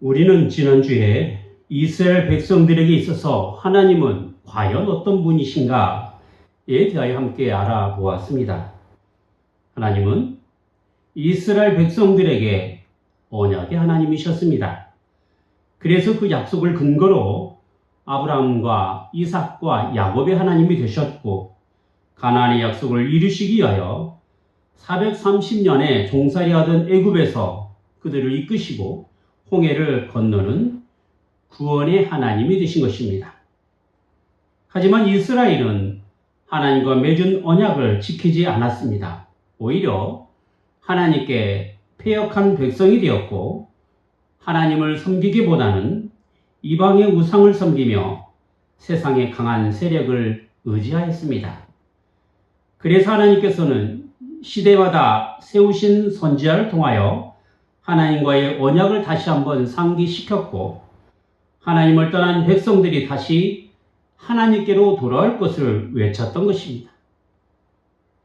우리는 지난주에 이스라엘 백성들에게 있어서 하나님은 과연 어떤 분이신가에 대하여 함께 알아보았습니다. 하나님은 이스라엘 백성들에게 언약의 하나님이셨습니다. 그래서 그 약속을 근거로 아브라함과 이삭과 야곱의 하나님이 되셨고, 가나안의 약속을 이루시기 위하여 430년에 종살이하던 애굽에서 그들을 이끄시고 홍해를 건너는 구원의 하나님이 되신 것입니다. 하지만 이스라엘은 하나님과 맺은 언약을 지키지 않았습니다. 오히려 하나님께 패역한 백성이 되었고, 하나님을 섬기기보다는 이방의 우상을 섬기며 세상의 강한 세력을 의지하였습니다. 그래서 하나님께서는 시대마다 세우신 선지자를 통하여 하나님과의 언약을 다시 한번 상기시켰고, 하나님을 떠난 백성들이 다시 하나님께로 돌아올 것을 외쳤던 것입니다.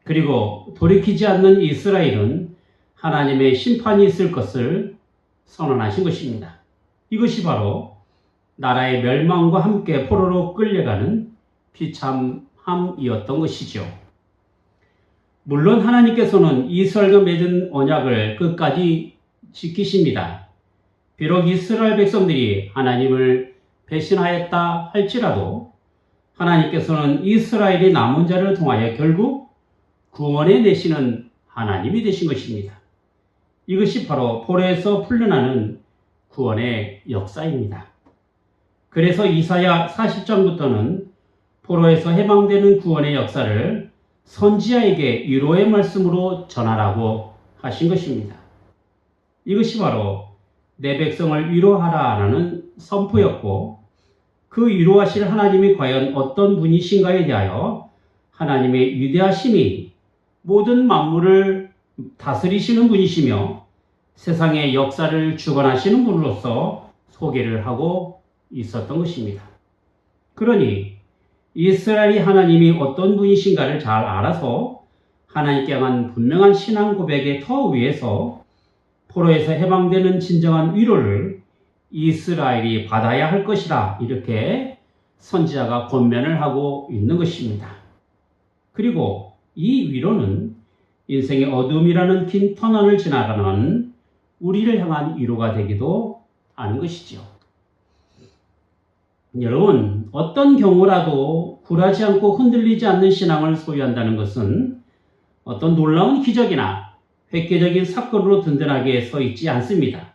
그리고 돌이키지 않는 이스라엘은 하나님의 심판이 있을 것을 선언하신 것입니다. 이것이 바로 나라의 멸망과 함께 포로로 끌려가는 비참함이었던 것이죠. 물론 하나님께서는 이스라엘과 맺은 언약을 끝까지 지키십니다. 비록 이스라엘 백성들이 하나님을 배신하였다 할지라도 하나님께서는 이스라엘의 남은 자를 통하여 결국 구원해 내시는 하나님이 되신 것입니다. 이것이 바로 포로에서 풀려나는 구원의 역사입니다. 그래서 이사야 40장부터는 포로에서 해방되는 구원의 역사를 선지자에게 위로의 말씀으로 전하라고 하신 것입니다. 이것이 바로 내 백성을 위로하라라는 선포였고, 그 위로하실 하나님이 과연 어떤 분이신가에 대하여 하나님의 위대하심이 모든 만물을 다스리시는 분이시며 세상의 역사를 주관하시는 분으로서 소개를 하고 있었던 것입니다. 그러니 이스라엘이 하나님이 어떤 분이신가를 잘 알아서 하나님께 향한 분명한 신앙 고백의 터 위에서 포로에서 해방되는 진정한 위로를 이스라엘이 받아야 할 것이라, 이렇게 선지자가 권면을 하고 있는 것입니다. 그리고 이 위로는 인생의 어둠이라는 긴 터널을 지나가는 우리를 향한 위로가 되기도 하는 것이죠. 여러분, 어떤 경우라도 굴하지 않고 흔들리지 않는 신앙을 소유한다는 것은 어떤 놀라운 기적이나 획기적인 사건으로 든든하게 서 있지 않습니다.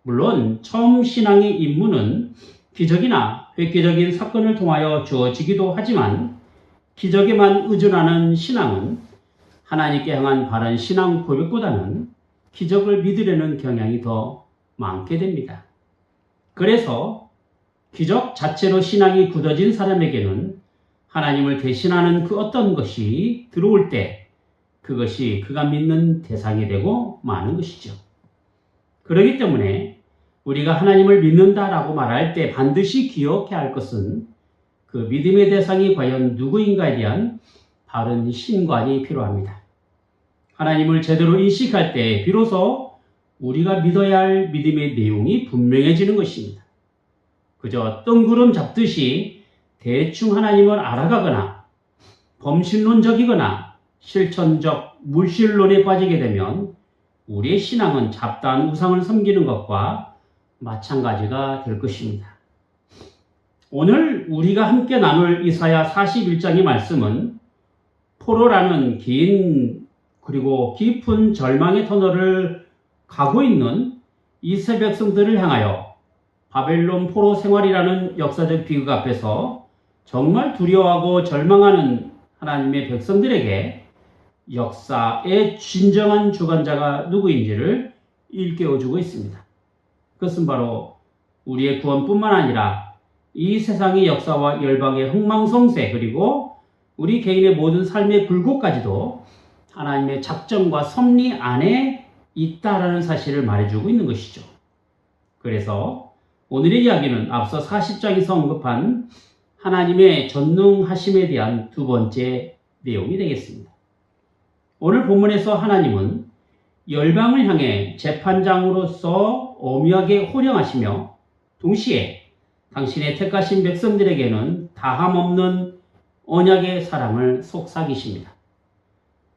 물론 처음 신앙의 임무는 기적이나 획기적인 사건을 통하여 주어지기도 하지만, 기적에만 의존하는 신앙은 하나님께 향한 바른 신앙 고백보다는 기적을 믿으려는 경향이 더 많게 됩니다. 그래서 기적 자체로 신앙이 굳어진 사람에게는 하나님을 대신하는 그 어떤 것이 들어올 때 그것이 그가 믿는 대상이 되고 마는 것이죠. 그렇기 때문에 우리가 하나님을 믿는다라고 말할 때 반드시 기억해야 할 것은 그 믿음의 대상이 과연 누구인가에 대한 바른 신관이 필요합니다. 하나님을 제대로 인식할 때 비로소 우리가 믿어야 할 믿음의 내용이 분명해지는 것입니다. 그저 뜬구름 잡듯이 대충 하나님을 알아가거나 범신론적이거나 실천적 물실론에 빠지게 되면 우리의 신앙은 잡다한 우상을 섬기는 것과 마찬가지가 될 것입니다. 오늘 우리가 함께 나눌 이사야 41장의 말씀은 포로라는 긴 그리고 깊은 절망의 터널을 가고 있는 이스라엘 백성들을 향하여 바벨론 포로 생활이라는 역사적 비극 앞에서 정말 두려워하고 절망하는 하나님의 백성들에게 역사의 진정한 주관자가 누구인지를 일깨워주고 있습니다. 그것은 바로 우리의 구원뿐만 아니라 이 세상의 역사와 열방의 흥망성쇠, 그리고 우리 개인의 모든 삶의 굴곡까지도 하나님의 작정과 섭리 안에 있다라는 사실을 말해주고 있는 것이죠. 그래서 오늘의 이야기는 앞서 40장에서 언급한 하나님의 전능하심에 대한 두 번째 내용이 되겠습니다. 오늘 본문에서 하나님은 열방을 향해 재판장으로서 오묘하게 호령하시며 동시에 당신의 택하신 백성들에게는 다함없는 언약의 사랑을 속삭이십니다.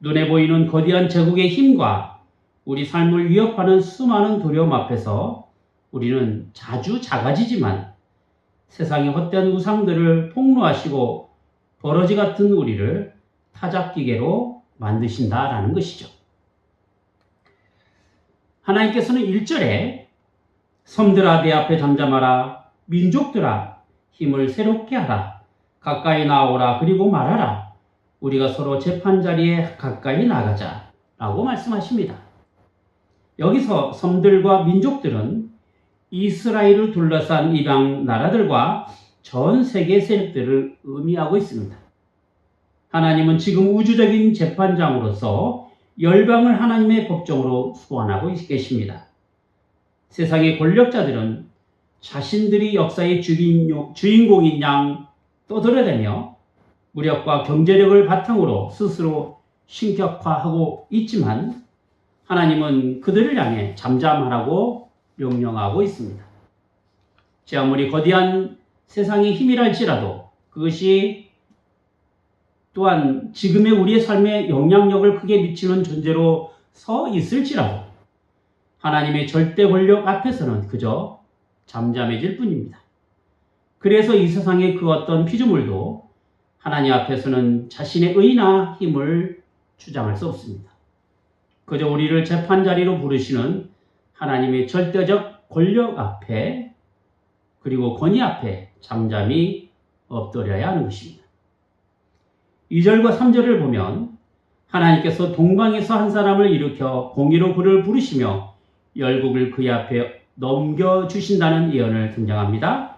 눈에 보이는 거대한 제국의 힘과 우리 삶을 위협하는 수많은 두려움 앞에서 우리는 자주 작아지지만 세상의 헛된 우상들을 폭로하시고 버러지 같은 우리를 타작기계로 만드신다라는 것이죠. 하나님께서는 1절에 섬들아 내 앞에 잠잠하라, 민족들아 힘을 새롭게 하라, 가까이 나오라 그리고 말하라, 우리가 서로 재판자리에 가까이 나가자 라고 말씀하십니다. 여기서 섬들과 민족들은 이스라엘을 둘러싼 이방 나라들과 전 세계 세력들을 의미하고 있습니다. 하나님은 지금 우주적인 재판장으로서 열방을 하나님의 법정으로 소환하고 계십니다. 세상의 권력자들은 자신들이 역사의 주인공인 양 떠들어대며 무력과 경제력을 바탕으로 스스로 신격화하고 있지만 하나님은 그들을 향해 잠잠하라고 명령하고 있습니다. 제 아무리 거대한 세상의 힘이랄지라도 그것이 또한 지금의 우리의 삶에 영향력을 크게 미치는 존재로 서 있을지라도 하나님의 절대 권력 앞에서는 그저 잠잠해질 뿐입니다. 그래서 이 세상의 그 어떤 피조물도 하나님 앞에서는 자신의 의나 힘을 주장할 수 없습니다. 그저 우리를 재판자리로 부르시는 하나님의 절대적 권력 앞에 그리고 권위 앞에 잠잠히 엎드려야 하는 것입니다. 2절과 3절을 보면 하나님께서 동방에서 한 사람을 일으켜 공의로 그를 부르시며 열국을 그의 앞에 넘겨주신다는 예언을 등장합니다.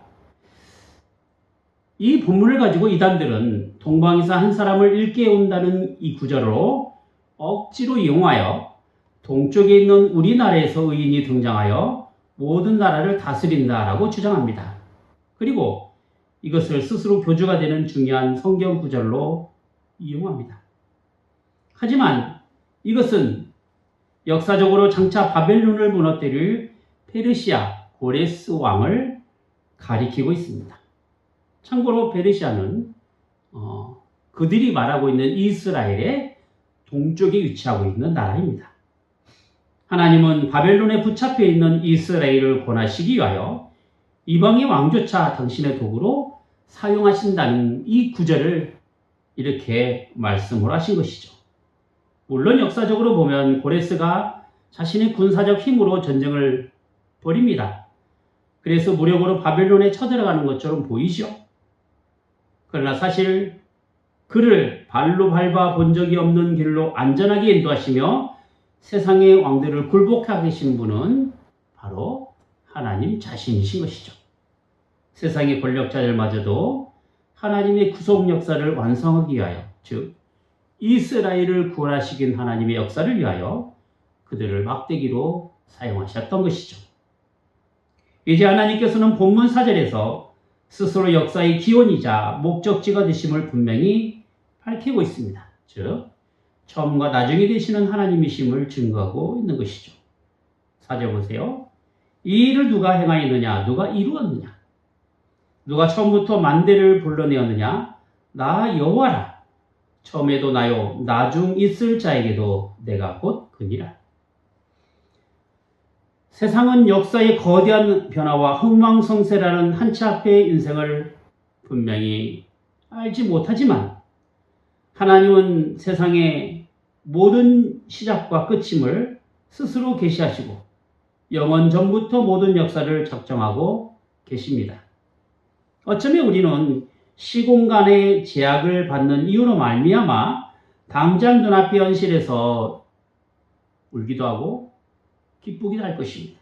이 본문을 가지고 이단들은 동방에서 한 사람을 일깨운다는 이 구절로 억지로 이용하여 동쪽에 있는 우리나라에서 의인이 등장하여 모든 나라를 다스린다라고 주장합니다. 그리고 이것을 스스로 교주가 되는 중요한 성경 구절로 이용합니다. 하지만 이것은 역사적으로 장차 바벨론을 무너뜨릴 페르시아 고레스 왕을 가리키고 있습니다. 참고로 페르시아는 그들이 말하고 있는 이스라엘의 동쪽에 위치하고 있는 나라입니다. 하나님은 바벨론에 붙잡혀 있는 이스라엘을 권하시기 위하여 이방의 왕조차 당신의 도구로 사용하신다는 이 구절을 이렇게 말씀을 하신 것이죠. 물론 역사적으로 보면 고레스가 자신의 군사적 힘으로 전쟁을 벌입니다. 그래서 무력으로 바벨론에 쳐들어가는 것처럼 보이죠. 그러나 사실 그를 발로 밟아 본 적이 없는 길로 안전하게 인도하시며 세상의 왕들을 굴복하게 하신 분은 바로 하나님 자신이신 것이죠. 세상의 권력자들마저도 하나님의 구속 역사를 완성하기 위하여, 즉 이스라엘을 구원하시긴 하나님의 역사를 위하여 그들을 막대기로 사용하셨던 것이죠. 이제 하나님께서는 본문 4절에서 스스로 역사의 기원이자 목적지가 되심을 분명히 밝히고 있습니다. 즉 처음과 나중에 되시는 하나님이심을 증거하고 있는 것이죠. 4절 보세요. 이 일을 누가 행하였느냐? 누가 이루었느냐? 누가 처음부터 만대를 불러내었느냐? 나 여호와라. 처음에도 나요, 나중 있을 자에게도 내가 곧 그니라. 세상은 역사의 거대한 변화와 흥망성쇠라는 한치 앞의 인생을 분명히 알지 못하지만 하나님은 세상의 모든 시작과 끝임을 스스로 계시하시고 영원 전부터 모든 역사를 작정하고 계십니다. 어쩌면 우리는 시공간의 제약을 받는 이유로 말미암아 당장 눈앞의 현실에서 울기도 하고 기쁘기도 할 것입니다.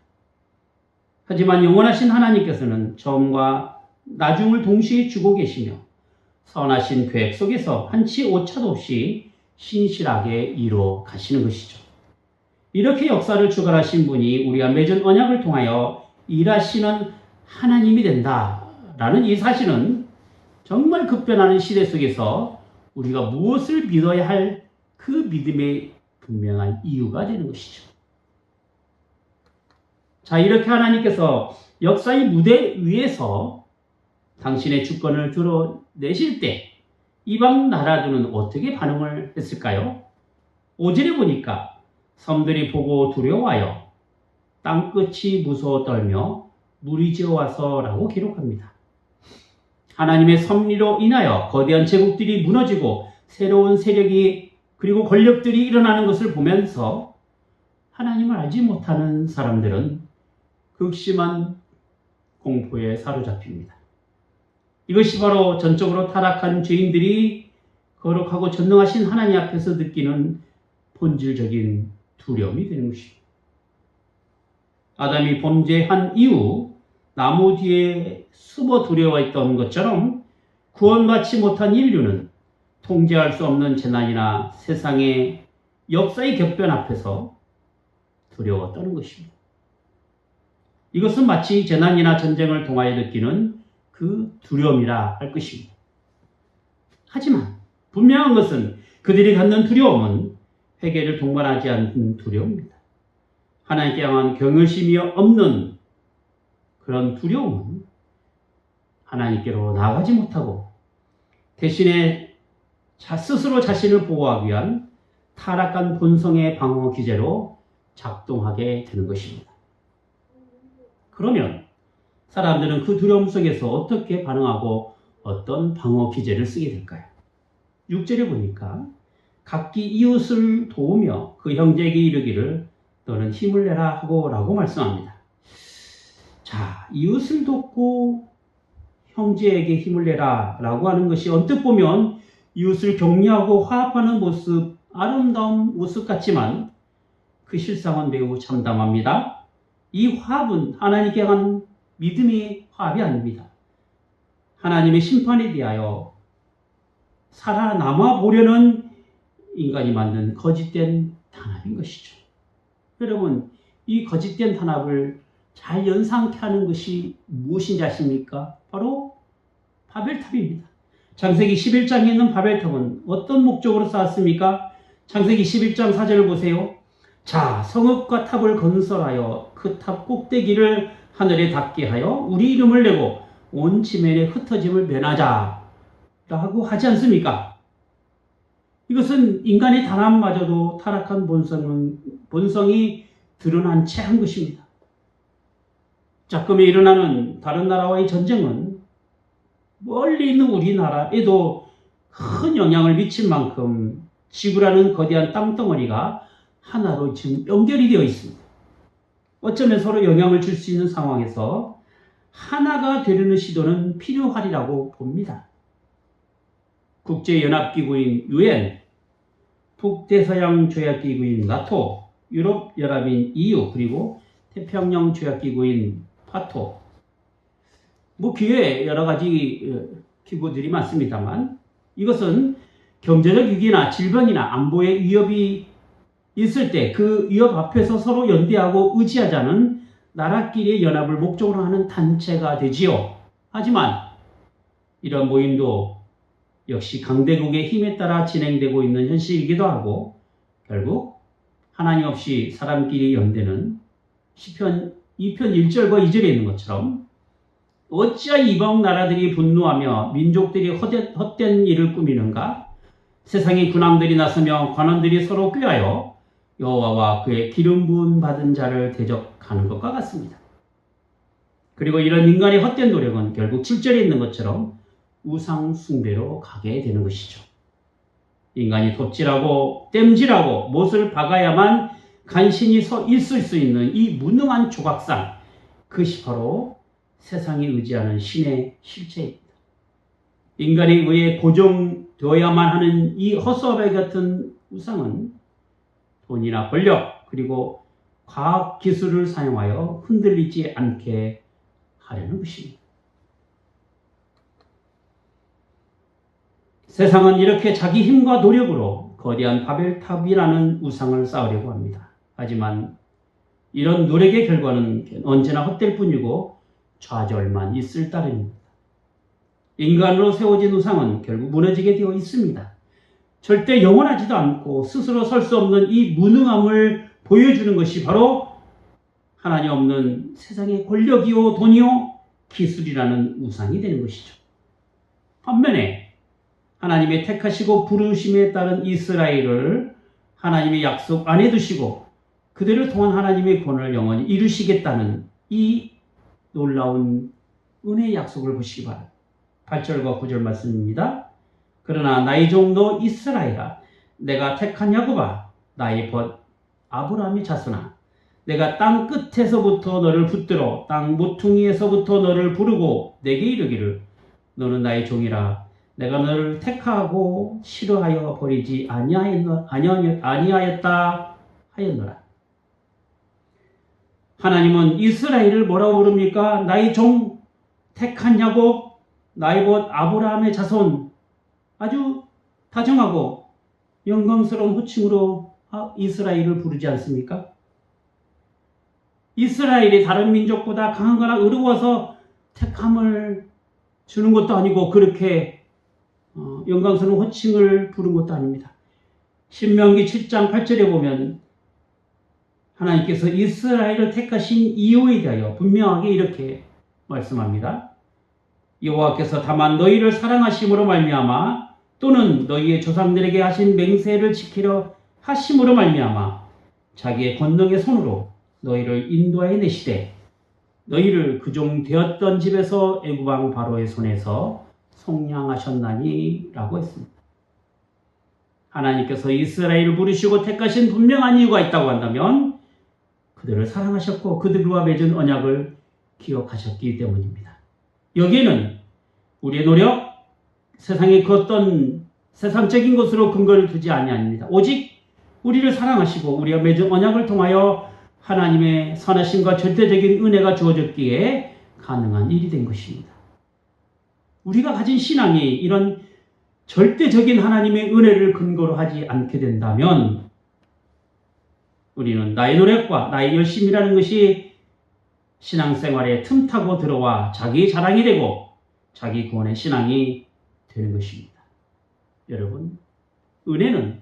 하지만 영원하신 하나님께서는 처음과 나중을 동시에 주고 계시며 선하신 계획 속에서 한치 오차도 없이 신실하게 이루어 가시는 것이죠. 이렇게 역사를 주관하신 분이 우리가 맺은 언약을 통하여 일하시는 하나님이 된다라는 이 사실은 정말 급변하는 시대 속에서 우리가 무엇을 믿어야 할 그 믿음의 분명한 이유가 되는 것이죠. 자, 이렇게 하나님께서 역사의 무대 위에서 당신의 주권을 드러내실 때 이방 나라들은 어떻게 반응을 했을까요? 5절에 보니까 섬들이 보고 두려워하여 땅끝이 무서워 떨며 물이 지어와서라고 기록합니다. 하나님의 섭리로 인하여 거대한 제국들이 무너지고 새로운 세력이 그리고 권력들이 일어나는 것을 보면서 하나님을 알지 못하는 사람들은 극심한 공포에 사로잡힙니다. 이것이 바로 전적으로 타락한 죄인들이 거룩하고 전능하신 하나님 앞에서 느끼는 본질적인 두려움이 되는 것입니다. 아담이 범죄한 이후 나무 뒤에 숨어 두려워했던 것처럼 구원받지 못한 인류는 통제할 수 없는 재난이나 세상의 역사의 격변 앞에서 두려웠다는 것입니다. 이것은 마치 재난이나 전쟁을 통하여 느끼는 그 두려움이라 할 것입니다. 하지만 분명한 것은 그들이 갖는 두려움은 회개를 동반하지 않는 두려움입니다. 하나님께 향한 경외심이 없는 그런 두려움은 하나님께로 나아가지 못하고 대신에 스스로 자신을 보호하기 위한 타락한 본성의 방어 기제로 작동하게 되는 것입니다. 그러면 사람들은 그 두려움 속에서 어떻게 반응하고 어떤 방어 기제를 쓰게 될까요? 6절에 보니까 각기 이웃을 도우며 그 형제에게 이르기를 너는 힘을 내라 하고 라고 말씀합니다. 자, 이웃을 돕고 형제에게 힘을 내라 라고 하는 것이 언뜻 보면 이웃을 격려하고 화합하는 모습, 아름다운 모습 같지만 그 실상은 매우 참담합니다. 이 화합은 하나님께 한 믿음의 화합이 아닙니다. 하나님의 심판에 대하여 살아남아 보려는 인간이 만든 거짓된 탄압인 것이죠. 여러분, 이 거짓된 탄압을 잘 연상케 하는 것이 무엇인지 아십니까? 바로 바벨탑입니다. 창세기 11장에 있는 바벨탑은 어떤 목적으로 쌓았습니까? 창세기 11장 4절을 보세요. 자, 성읍과 탑을 건설하여 그 탑 꼭대기를 하늘에 닿게 하여 우리 이름을 내고 온 지면에 흩어짐을 면하자 라고 하지 않습니까? 이것은 인간의 단합마저도 타락한 본성이 드러난 채 한 것입니다. 자금에 일어나는 다른 나라와의 전쟁은 멀리 있는 우리나라에도 큰 영향을 미칠 만큼 지구라는 거대한 땅덩어리가 하나로 지금 연결이 되어 있습니다. 어쩌면 서로 영향을 줄 수 있는 상황에서 하나가 되려는 시도는 필요하리라고 봅니다. 국제연합기구인 UN, 북대서양 조약기구인 나토, 유럽연합인 EU, 그리고 태평양 조약기구인 파토, 기회에 여러 가지 기구들이 많습니다만 이것은 경제적 위기나 질병이나 안보의 위협이 있을 때 그 위협 앞에서 서로 연대하고 의지하자는 나라끼리의 연합을 목적으로 하는 단체가 되지요. 하지만 이런 모임도 역시 강대국의 힘에 따라 진행되고 있는 현실이기도 하고 결국 하나님 없이 사람끼리 연대는 시편 2편 1절과 2절에 있는 것처럼 어찌하여 이방 나라들이 분노하며 민족들이 헛된 일을 꾸미는가? 세상의 군왕들이 나서며 관원들이 서로 꾀하여 여호와와 그의 기름 부음 받은 자를 대적하는 것과 같습니다. 그리고 이런 인간의 헛된 노력은 결국 7절에 있는 것처럼 우상 숭배로 가게 되는 것이죠. 인간이 톱질하고 땜질하고 못을 박아야만 간신히 있을 수 있는 이 무능한 조각상, 그것이 바로 세상에 의지하는 신의 실체입니다. 인간에 의해 고정되어야만 하는 이 허수아비 같은 우상은 돈이나 권력 그리고 과학기술을 사용하여 흔들리지 않게 하려는 것입니다. 세상은 이렇게 자기 힘과 노력으로 거대한 바벨탑이라는 우상을 쌓으려고 합니다. 하지만 이런 노력의 결과는 언제나 헛될 뿐이고 좌절만 있을 따름입니다. 인간으로 세워진 우상은 결국 무너지게 되어 있습니다. 절대 영원하지도 않고 스스로 설 수 없는 이 무능함을 보여주는 것이 바로 하나님 없는 세상의 권력이요 돈이요 기술이라는 우상이 되는 것이죠. 반면에 하나님의 택하시고 부르심에 따른 이스라엘을 하나님의 약속 안에 두시고 그들을 통한 하나님의 권을 영원히 이루시겠다는 이 놀라운 은혜의 약속을 보시기 바랍니다. 8절과 9절 말씀입니다. 그러나 나의 종도 이스라엘아, 내가 택한 야곱아, 나의 벗 아브라함의 자손아, 내가 땅 끝에서부터 너를 붙들어 땅 모퉁이에서부터 너를 부르고 내게 이르기를 너는 나의 종이라. 내가 너를 택하고 싫어하여 버리지 아니하였다 하였노라. 하나님은 이스라엘을 뭐라고 부릅니까? 나의 종, 택한 야곱, 나의 벗 아브라함의 자손. 아주 다정하고 영광스러운 호칭으로 이스라엘을 부르지 않습니까? 이스라엘이 다른 민족보다 강하거나 의로워서 택함을 주는 것도 아니고 그렇게 영광스러운 호칭을 부른 것도 아닙니다. 신명기 7장 8절에 보면 하나님께서 이스라엘을 택하신 이유에 대하여 분명하게 이렇게 말씀합니다. 여호와께서 다만 너희를 사랑하심으로 말미암아 또는 너희의 조상들에게 하신 맹세를 지키려 하심으로 말미암아 자기의 권능의 손으로 너희를 인도하여 내시되 너희를 그 종 되었던 집에서 애굽왕 바로의 손에서 속량하셨나니 라고 했습니다. 하나님께서 이스라엘을 부르시고 택하신 분명한 이유가 있다고 한다면 그들을 사랑하셨고 그들과 맺은 언약을 기억하셨기 때문입니다. 여기에는 우리의 노력, 세상의 그 어떤 세상적인 것으로 근거를 두지 아니합니다. 오직 우리를 사랑하시고 우리가 맺은 언약을 통하여 하나님의 선하심과 절대적인 은혜가 주어졌기에 가능한 일이 된 것입니다. 우리가 가진 신앙이 이런 절대적인 하나님의 은혜를 근거로 하지 않게 된다면 우리는 나의 노력과 나의 열심이라는 것이 신앙생활에 틈타고 들어와 자기 자랑이 되고 자기 구원의 신앙이 되는 것입니다. 여러분, 은혜는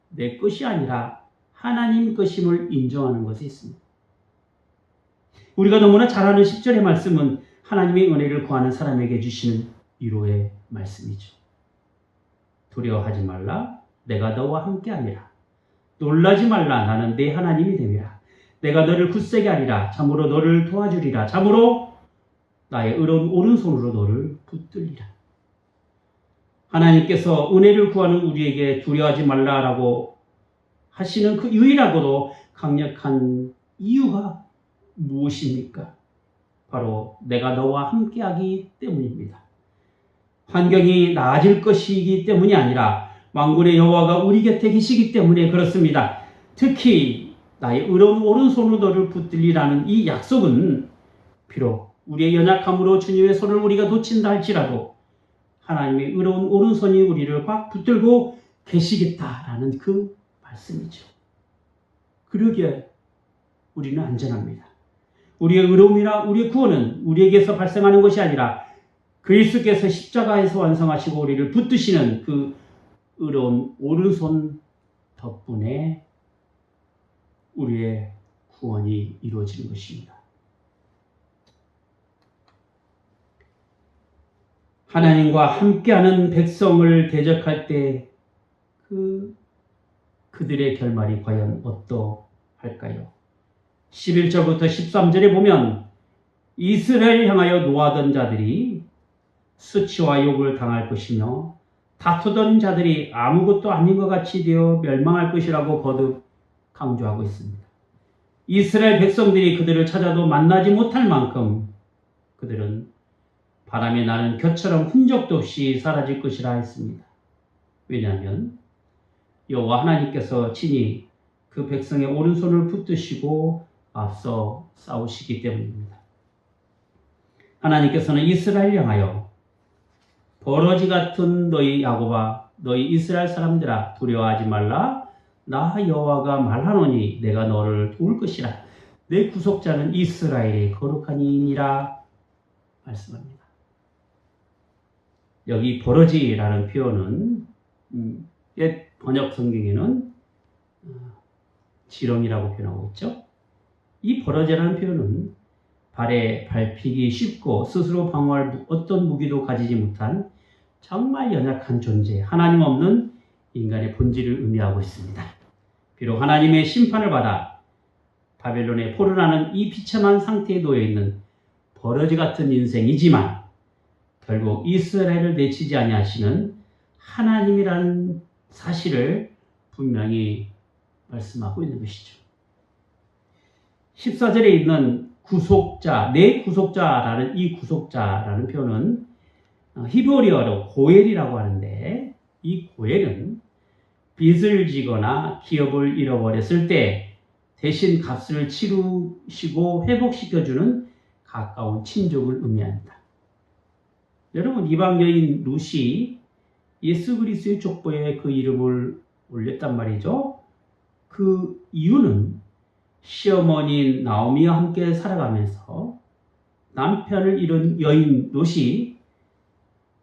내 것이 아니라 하나님 것임을 인정하는 것이 있습니다. 우리가 너무나 잘 아는 10절의 말씀은 하나님의 은혜를 구하는 사람에게 주시는 위로의 말씀이죠. 두려워하지 말라, 내가 너와 함께하리라. 놀라지 말라, 나는 네 하나님이 됨이라. 내가 너를 굳세게 하리라. 참으로 너를 도와주리라. 참으로 나의 의로운 오른손으로 너를 붙들리라. 하나님께서 은혜를 구하는 우리에게 두려워하지 말라라고 하시는 그 유일하고도 강력한 이유가 무엇입니까? 바로 내가 너와 함께하기 때문입니다. 환경이 나아질 것이기 때문이 아니라 만군의 여호와가 우리 곁에 계시기 때문에 그렇습니다. 특히 나의 의로운 오른손으로 너를 붙들리라는 이 약속은 비록 우리의 연약함으로 주님의 손을 우리가 놓친다 할지라도 하나님의 의로운 오른손이 우리를 꽉 붙들고 계시겠다라는 그 말씀이죠. 그러기에 우리는 안전합니다. 우리의 의로움이나 우리의 구원은 우리에게서 발생하는 것이 아니라 그리스도께서 십자가에서 완성하시고 우리를 붙드시는 그 의로운 오른손 덕분에 우리의 구원이 이루어지는 것입니다. 하나님과 함께하는 백성을 대적할 때 그들의 결말이 과연 어떠할까요? 11절부터 13절에 보면 이스라엘을 향하여 노하던 자들이 수치와 욕을 당할 것이며 다투던 자들이 아무것도 아닌 것 같이 되어 멸망할 것이라고 거듭 강조하고 있습니다. 이스라엘 백성들이 그들을 찾아도 만나지 못할 만큼 그들은 바람에 나는 겨처럼 흔적도 없이 사라질 것이라 했습니다. 왜냐하면 여호와 하나님께서 친히 그 백성의 오른손을 붙드시고 앞서 싸우시기 때문입니다. 하나님께서는 이스라엘 향하여 버러지 같은 너희 야곱아, 너희 이스라엘 사람들아, 두려워하지 말라. 나 여호와가 말하노니 내가 너를 도울 것이라. 내 구속자는 이스라엘의 거룩한 이니라 말씀합니다. 여기 버러지라는 표현은 옛 번역 성경에는 지렁이라고 표현하고 있죠. 이 버러지라는 표현은 발에 밟히기 쉽고 스스로 방어할 어떤 무기도 가지지 못한 정말 연약한 존재, 하나님 없는 인간의 본질을 의미하고 있습니다. 비록 하나님의 심판을 받아 바벨론의 포로라는 이 비참한 상태에 놓여있는 버러지 같은 인생이지만 결국 이스라엘을 내치지 아니하시는 하나님이라는 사실을 분명히 말씀하고 있는 것이죠. 14절에 있는 구속자, 내 구속자라는 이 구속자라는 표현은 히브리어로 고엘이라고 하는데, 이 고엘은 빚을 지거나 기업을 잃어버렸을 때 대신 값을 치르시고 회복시켜주는 가까운 친족을 의미합니다. 여러분, 이방 여인 룻이 예수 그리스도의 족보에 그 이름을 올렸단 말이죠. 그 이유는 시어머니인 나오미와 함께 살아가면서 남편을 잃은 여인 룻이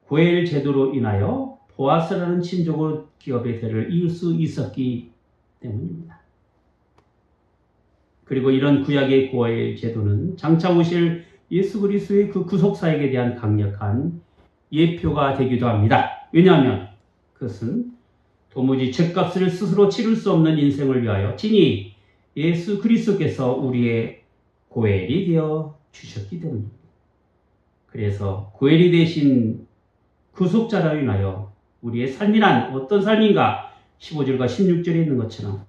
고엘 제도로 인하여 보아스라는 친족의 기업의 대를 이을 수 있었기 때문입니다. 그리고 이런 구약의 고엘 제도는 장차 오실 예수 그리스도의 그 구속사역에 대한 강력한 예표가 되기도 합니다. 왜냐하면 그것은 도무지 죗값을 스스로 치를 수 없는 인생을 위하여 친히 예수 그리스도께서 우리의 고엘이 되어 주셨기 때문입니다. 그래서 고엘이 되신 구속자로 인하여 우리의 삶이란 어떤 삶인가, 15절과 16절에 있는 것처럼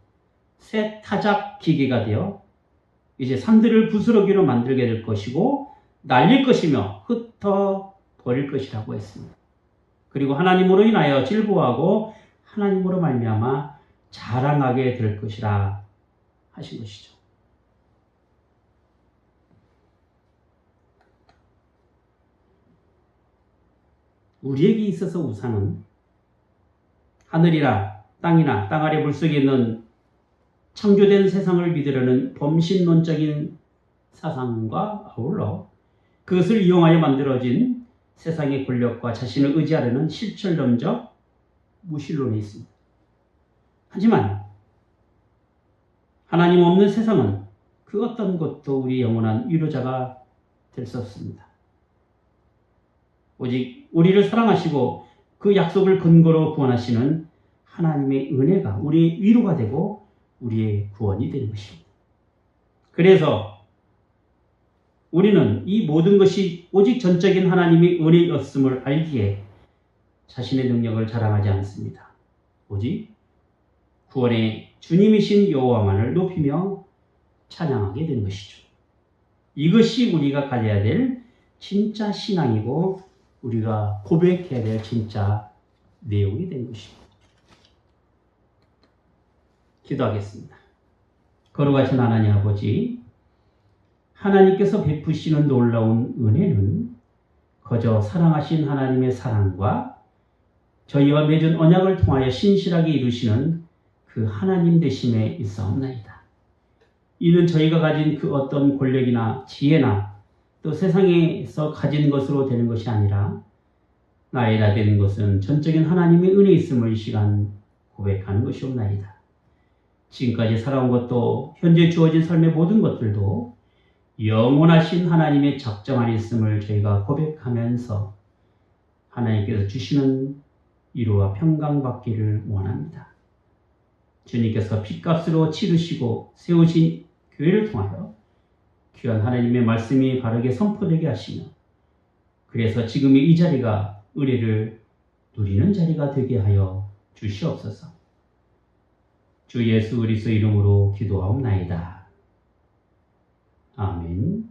새 타작 기계가 되어 이제 산들을 부스러기로 만들게 될 것이고 날릴 것이며 흩어 버릴 것이라고 했습니다. 그리고 하나님으로 인하여 질보하고 하나님으로 말미암아 자랑하게 될 것이라 하신 것이죠. 우리에게 있어서 우상은 하늘이나 땅이나 땅 아래 물속에 있는 창조된 세상을 믿으려는 범신론적인 사상과 아울러 그것을 이용하여 만들어진 세상의 권력과 자신을 의지하려는 실천론적 무신론이 있습니다. 하지만 하나님 없는 세상은 그 어떤 것도 우리 영원한 위로자가 될 수 없습니다. 오직 우리를 사랑하시고 그 약속을 근거로 구원하시는 하나님의 은혜가 우리의 위로가 되고 우리의 구원이 되는 것입니다. 그래서 우리는 이 모든 것이 오직 전적인 하나님의 은혜였음을 알기에 자신의 능력을 자랑하지 않습니다. 오직 구원의 주님이신 여호와만을 높이며 찬양하게 되는 것이죠. 이것이 우리가 가져야 될 진짜 신앙이고 우리가 고백해야 될 진짜 내용이 된 것입니다. 기도하겠습니다. 거룩하신 하나님 아버지, 하나님께서 베푸시는 놀라운 은혜는 거저 사랑하신 하나님의 사랑과 저희와 맺은 언약을 통하여 신실하게 이루시는 그 하나님 되심에 있사옵나이다. 이는 저희가 가진 그 어떤 권력이나 지혜나 또 세상에서 가진 것으로 되는 것이 아니라 나에다 되는 것은 전적인 하나님의 은혜 있음을 이 시간 고백하는 것이옵나이다. 지금까지 살아온 것도 현재 주어진 삶의 모든 것들도 영원하신 하나님의 작정 안에 있음을 저희가 고백하면서 하나님께서 주시는 위로와 평강 받기를 원합니다. 주님께서 핏값으로 치르시고 세우신 교회를 통하여 귀한 하나님의 말씀이 바르게 선포되게 하시며 그래서 지금의 이 자리가 은혜를 누리는 자리가 되게 하여 주시옵소서. 주 예수 그리스도 이름으로 기도하옵나이다. 아멘.